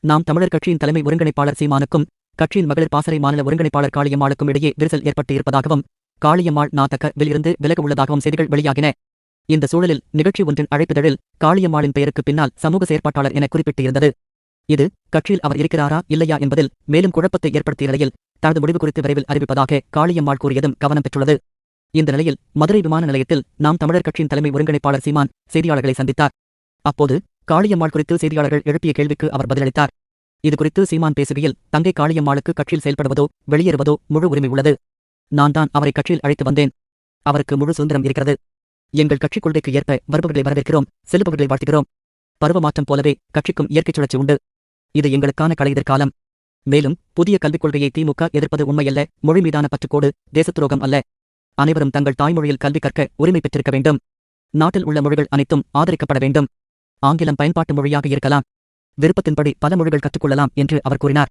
நாம் தமிழர் கட்சியின் தலைமை ஒருங்கிணைப்பாளர் சீமானுக்கும் கட்சியின் மகளிர் பாசறை மாநில ஒருங்கிணைப்பாளர் காளியம்மாளுக்கும் இடையே விரிசல் ஏற்பட்டு இருப்பதாகவும் காளியம்மாள் நாதகவில் இருந்து விலக உள்ளதாகவும் செய்திகள் வெளியாகின. இந்த சூழலில் நிகழ்ச்சி ஒன்றின் அழைப்பிதழில் காளியம்மாளின் பெயருக்கு பின்னால் சமூக செயற்பாட்டாளர் என குறிப்பிட்டிருந்தது. இது கட்சியில் அவர் இருக்கிறாரா இல்லையா என்பதில் மேலும் குழப்பத்தை ஏற்படுத்திய நிலையில் தனது முடிவு குறித்து விரைவில் அறிவிப்பதாக காளியம்மாள் கூறியதும் கவனம் பெற்றுள்ளது. இந்த நிலையில் மதுரை விமான நிலையத்தில் நாம் தமிழர் கட்சியின் தலைமை ஒருங்கிணைப்பாளர் சீமான் செய்தியாளர்களை சந்தித்தார். அப்போது காளியம்மாள் குறித்து செய்தியாளர்கள் எழுப்பிய கேள்விக்கு அவர் பதிலளித்தார். இதுகுறித்து சீமான் பேசுகையில், தங்கை காளியம்மாளுக்கு கட்சியில் செயல்படுவதோ வெளியேறுவதோ முழு உரிமை உள்ளது. நான் தான் அவரை கட்சியில் அழைத்து வந்தேன். அவருக்கு முழு சுதந்திரம் இருக்கிறது. எங்கள் கட்சி கொள்கைக்கு ஏற்ப வருபவர்களை வரவேற்கிறோம், செல்பவர்களை வாழ்த்துகிறோம். பருவமாற்றம் போலவே கட்சிக்கும் இயற்கைச் சுழற்சி உண்டு. இது எங்களுக்கான கலையெதிர்காலம். மேலும் புதிய கல்விக் கொள்கையை திமுக எதிர்ப்பது உண்மையல்ல, மொழி மீதான பற்றுக்கோடு, தேசத்துரோகம் அல்ல. அனைவரும் தங்கள் தாய்மொழியில் கல்வி கற்க உரிமை பெற்றிருக்க வேண்டும். நாட்டில் உள்ள மொழிகள் அனைத்தும் ஆதரிக்கப்பட வேண்டும். ஆங்கிலம் பயன்பாட்டு மொழியாக இருக்கலாம். விருப்பத்தின்படி பல மொழிகள் கற்றுக்கொள்ளலாம் என்று அவர் கூறினார்.